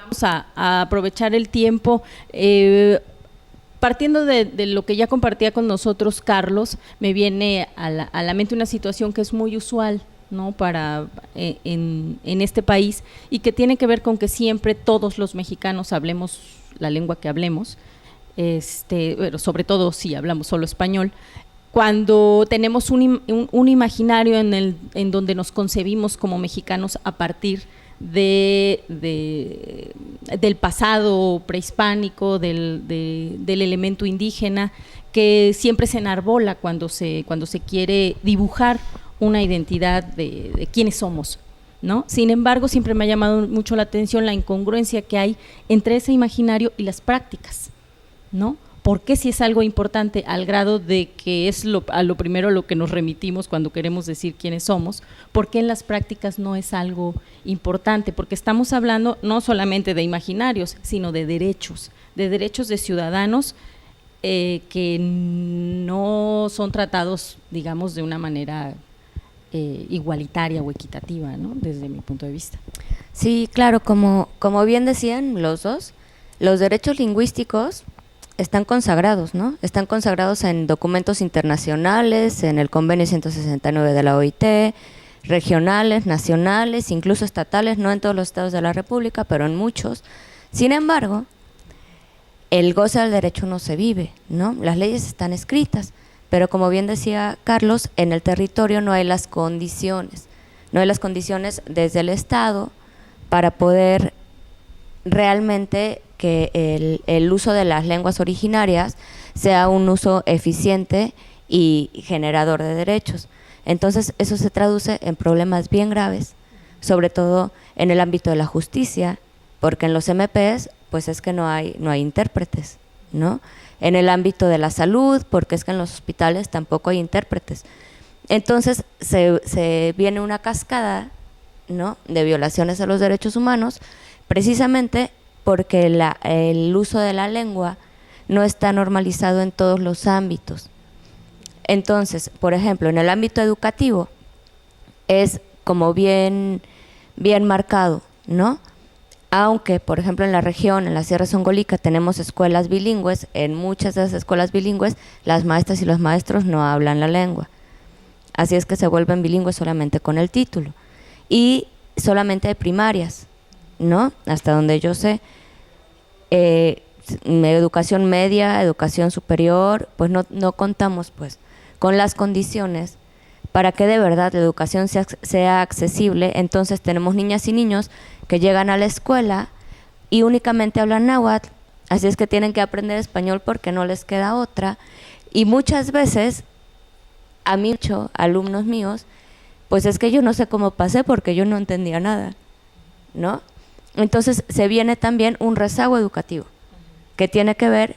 Vamos a aprovechar el tiempo. Partiendo de lo que ya compartía con nosotros Carlos, me viene a la mente una situación que es muy usual, ¿no? En este país, y que tiene que ver con que siempre todos los mexicanos hablemos la lengua que hablemos, pero sobre todo si hablamos solo español, cuando tenemos un imaginario en donde nos concebimos como mexicanos a partir del pasado prehispánico, del elemento indígena, que siempre se enarbola cuando se quiere dibujar una identidad de quiénes somos, ¿no? Sin embargo, siempre me ha llamado mucho la atención la incongruencia que hay entre ese imaginario y las prácticas, ¿no? Porque si es algo importante al grado de que es a lo primero a lo que nos remitimos cuando queremos decir quiénes somos, ¿por qué en las prácticas no es algo importante? Porque estamos hablando no solamente de imaginarios, sino de derechos de ciudadanos que no son tratados, digamos, de una manera igualitaria o equitativa, ¿no? Desde mi punto de vista. Sí, claro, como bien decían los dos, los derechos lingüísticos están consagrados, ¿no? Están consagrados en documentos internacionales, en el Convenio 169 de la OIT, regionales, nacionales, incluso estatales, no en todos los estados de la República, pero en muchos. Sin embargo, el goce del derecho no se vive, ¿no? Las leyes están escritas, pero como bien decía Carlos, en el territorio no hay las condiciones desde el Estado para poder realmente que el uso de las lenguas originarias sea un uso eficiente y generador de derechos. Entonces, eso se traduce en problemas bien graves, sobre todo en el ámbito de la justicia, porque en los MPs, pues es que no hay intérpretes, ¿no? En el ámbito de la salud, porque es que en los hospitales tampoco hay intérpretes. Entonces, se viene una cascada, ¿no?, de violaciones a los derechos humanos, precisamente porque el uso de la lengua no está normalizado en todos los ámbitos. Entonces, por ejemplo, en el ámbito educativo es como bien marcado, ¿no? Aunque, por ejemplo, en la región, en la Sierra Songolica, tenemos escuelas bilingües, en muchas de esas escuelas bilingües las maestras y los maestros no hablan la lengua. Así es que se vuelven bilingües solamente con el título. Y solamente hay primarias, ¿no? Hasta donde yo sé, educación media, educación superior, pues no contamos pues con las condiciones para que de verdad la educación sea accesible. Entonces tenemos niñas y niños que llegan a la escuela y únicamente hablan náhuatl, así es que tienen que aprender español porque no les queda otra, y muchas veces a mí, alumnos míos, pues es que yo no sé cómo pasé porque yo no entendía nada, ¿no? Entonces se viene también un rezago educativo que tiene que ver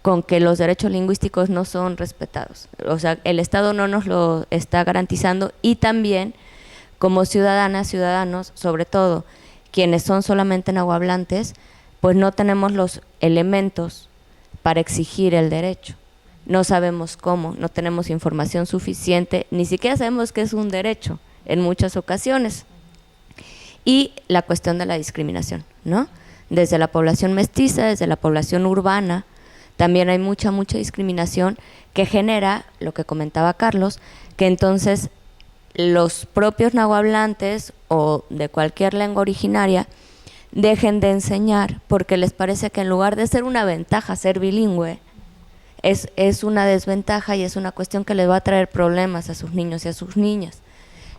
con que los derechos lingüísticos no son respetados, o sea, el Estado no nos lo está garantizando, y también como ciudadanas, ciudadanos, sobre todo quienes son solamente nahuablantes, pues no tenemos los elementos para exigir el derecho. No sabemos cómo, no tenemos información suficiente, ni siquiera sabemos que es un derecho en muchas ocasiones. Y la cuestión de la discriminación, ¿no? Desde la población mestiza, desde la población urbana, también hay mucha discriminación que genera, lo que comentaba Carlos, que entonces los propios nahuablantes o de cualquier lengua originaria dejen de enseñar porque les parece que en lugar de ser una ventaja ser bilingüe, es una desventaja y es una cuestión que les va a traer problemas a sus niños y a sus niñas.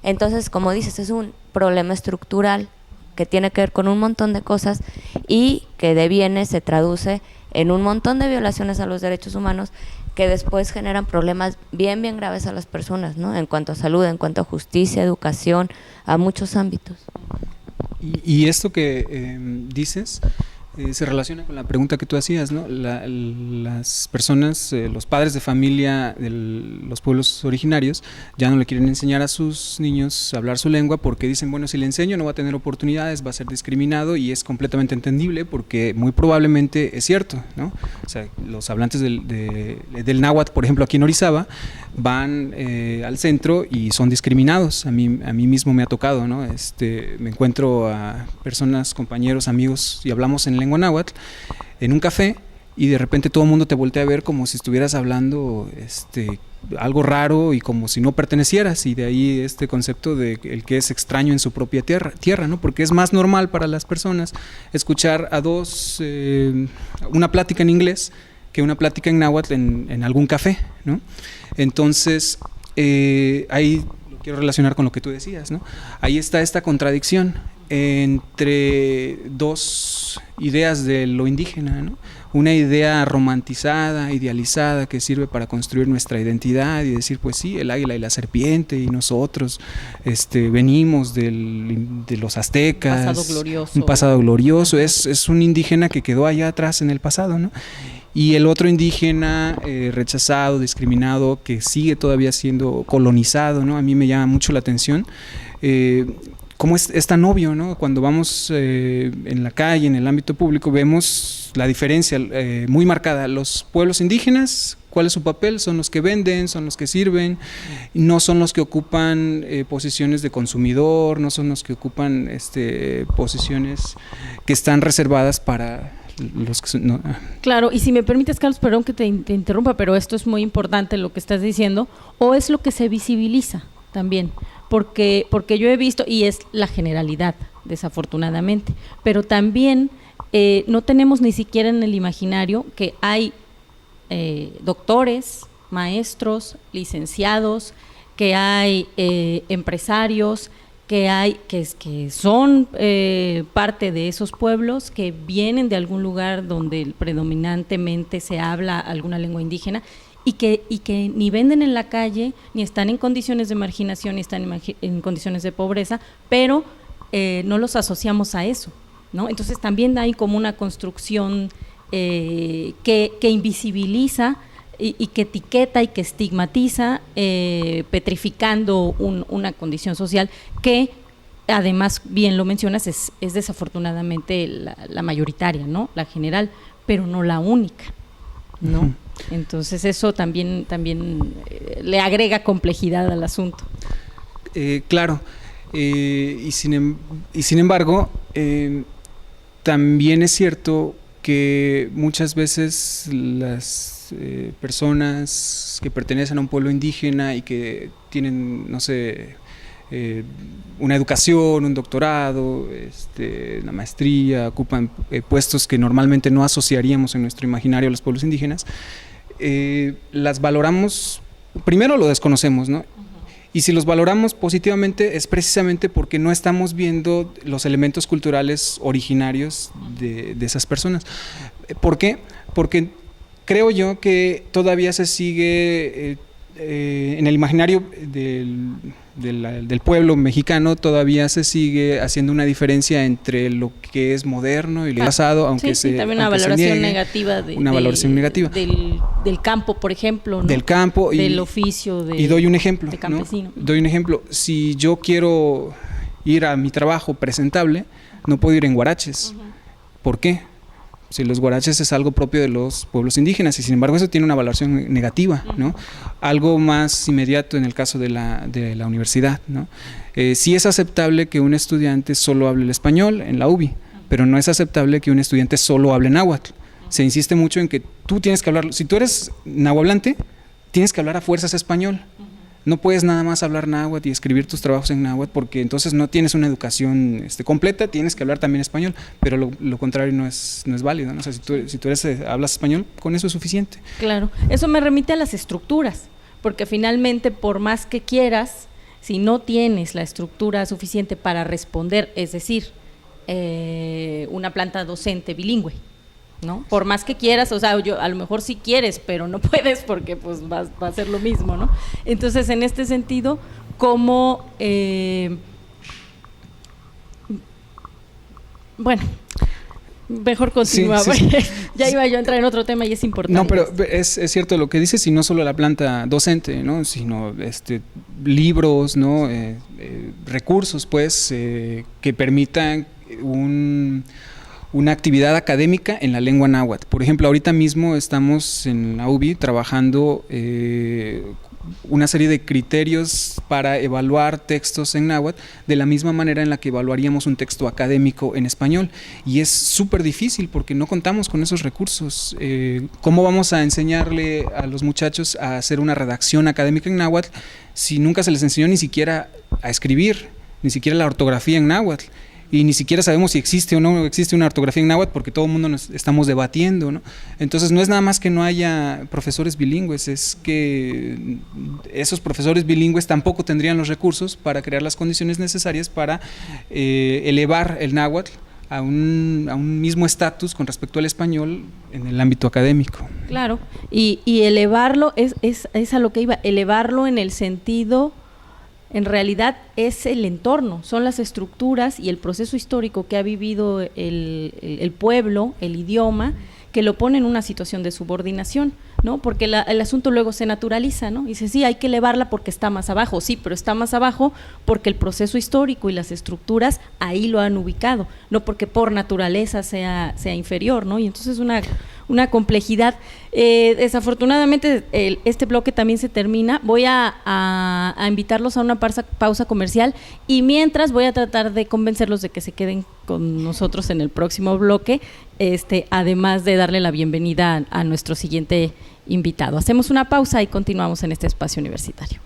Entonces, como dices, es un problema estructural que tiene que ver con un montón de cosas y que deviene, se traduce en un montón de violaciones a los derechos humanos que después generan problemas bien graves a las personas, ¿no? En cuanto a salud, en cuanto a justicia, educación, a muchos ámbitos. Y esto que dices Se relaciona con la pregunta que tú hacías, ¿no? Las personas, los padres de familia de los pueblos originarios ya no le quieren enseñar a sus niños a hablar su lengua porque dicen, bueno, si le enseño no va a tener oportunidades, va a ser discriminado, y es completamente entendible porque muy probablemente es cierto, ¿no? O sea, los hablantes del náhuatl, por ejemplo, aquí en Orizaba, van al centro y son discriminados. A mí mismo me ha tocado, ¿no? Me encuentro a personas, compañeros, amigos, y hablamos en lengua náhuatl en un café, y de repente todo el mundo te voltea a ver como si estuvieras hablando algo raro y como si no pertenecieras, y de ahí este concepto de el que es extraño en su propia tierra, ¿no? Porque es más normal para las personas escuchar a dos una plática en inglés que una plática en náhuatl en algún café, ¿no? Entonces ahí lo quiero relacionar con lo que tú decías, ¿no? Ahí está esta contradicción entre dos ideas de lo indígena, ¿no? Una idea romantizada, idealizada, que sirve para construir nuestra identidad y decir, pues sí, el águila y la serpiente, y nosotros venimos de los aztecas. Un pasado glorioso. Es un indígena que quedó allá atrás en el pasado, ¿no? Y el otro indígena rechazado, discriminado, que sigue todavía siendo colonizado, ¿no? A mí me llama mucho la atención cómo es tan obvio, ¿no? Cuando vamos en la calle, en el ámbito público, vemos la diferencia muy marcada. Los pueblos indígenas, ¿cuál es su papel? Son los que venden, son los que sirven, no son los que ocupan posiciones de consumidor, no son los que ocupan posiciones que están reservadas para los que son, no. Claro, y si me permites, Carlos, perdón que te interrumpa, pero esto es muy importante lo que estás diciendo, o es lo que se visibiliza también, porque yo he visto, y es la generalidad, desafortunadamente, pero también no tenemos ni siquiera en el imaginario que hay doctores, maestros, licenciados, que hay empresarios, que son parte de esos pueblos, que vienen de algún lugar donde predominantemente se habla alguna lengua indígena, y que ni venden en la calle, ni están en condiciones de marginación, ni están en condiciones de pobreza, pero no los asociamos a eso, ¿no? Entonces también hay como una construcción que invisibiliza y que etiqueta y que estigmatiza, petrificando una condición social que, además, bien lo mencionas, es desafortunadamente la mayoritaria, ¿no? La general, pero no la única, ¿no? Uh-huh. Entonces eso también le agrega complejidad al asunto. Claro, y sin embargo, también es cierto que muchas veces las personas que pertenecen a un pueblo indígena y que tienen, no sé, una educación, un doctorado, una maestría, ocupan puestos que normalmente no asociaríamos en nuestro imaginario a los pueblos indígenas, las valoramos, primero lo desconocemos, ¿no? Y si los valoramos positivamente es precisamente porque no estamos viendo los elementos culturales originarios de esas personas. ¿Por qué? Porque creo yo que todavía se sigue en el imaginario del pueblo mexicano, todavía se sigue haciendo una diferencia entre lo que es moderno y lo pasado, aunque sí, también una valoración negativa del campo, por ejemplo, ¿no? Del campo del oficio y doy un ejemplo, de campesino, ¿no? Doy un ejemplo. Si yo quiero ir a mi trabajo presentable, no puedo ir en guaraches. Uh-huh. ¿Por qué? Si los guaraches es algo propio de los pueblos indígenas, y sin embargo eso tiene una valoración negativa, ¿no? Algo más inmediato en el caso de la universidad, ¿no? Sí es aceptable que un estudiante solo hable el español en la UBI, pero no es aceptable que un estudiante solo hable náhuatl. Se insiste mucho en que tú tienes que hablar, si tú eres nahuablante, tienes que hablar a fuerzas español. No puedes nada más hablar náhuatl y escribir tus trabajos en náhuatl, porque entonces no tienes una educación completa, tienes que hablar también español, pero lo contrario no es válido, ¿no? O sea, si tú hablas español, con eso es suficiente. Claro, eso me remite a las estructuras, porque finalmente, por más que quieras, si no tienes la estructura suficiente para responder, es decir, una planta docente bilingüe, ¿no? Por más que quieras, o sea, a lo mejor sí quieres, pero no puedes porque pues va a ser lo mismo, ¿no? Entonces, en este sentido, como bueno, Mejor continúa, Sí. porque ya iba yo a entrar en otro tema y es importante. No, pero es cierto lo que dices, y no solo la planta docente, ¿no? Sino libros, ¿no? Recursos, pues, que permitan una actividad académica en la lengua náhuatl. Por ejemplo, ahorita mismo estamos en la UBI trabajando una serie de criterios para evaluar textos en náhuatl de la misma manera en la que evaluaríamos un texto académico en español, y es súper difícil porque no contamos con esos recursos. ¿Cómo vamos a enseñarle a los muchachos a hacer una redacción académica en náhuatl si nunca se les enseñó ni siquiera a escribir, ni siquiera la ortografía en náhuatl? Y ni siquiera sabemos si existe o no existe una ortografía en náhuatl, porque todo el mundo nos estamos debatiendo, ¿no? Entonces no es nada más que no haya profesores bilingües, es que esos profesores bilingües tampoco tendrían los recursos para crear las condiciones necesarias para elevar el náhuatl a un mismo estatus con respecto al español en el ámbito académico. Claro, y elevarlo es a lo que iba, elevarlo en el sentido... En realidad es el entorno, son las estructuras y el proceso histórico que ha vivido el pueblo, el idioma, que lo pone en una situación de subordinación, ¿no? Porque el asunto luego se naturaliza, ¿no? Y dice, sí, hay que elevarla porque está más abajo, sí, pero está más abajo porque el proceso histórico y las estructuras ahí lo han ubicado, no porque por naturaleza sea inferior, ¿no? Y entonces una complejidad. Desafortunadamente este bloque también se termina. Voy a invitarlos a una pausa comercial, y mientras voy a tratar de convencerlos de que se queden con nosotros en el próximo bloque, además de darle la bienvenida a nuestro siguiente invitado. Hacemos una pausa y continuamos en este espacio universitario.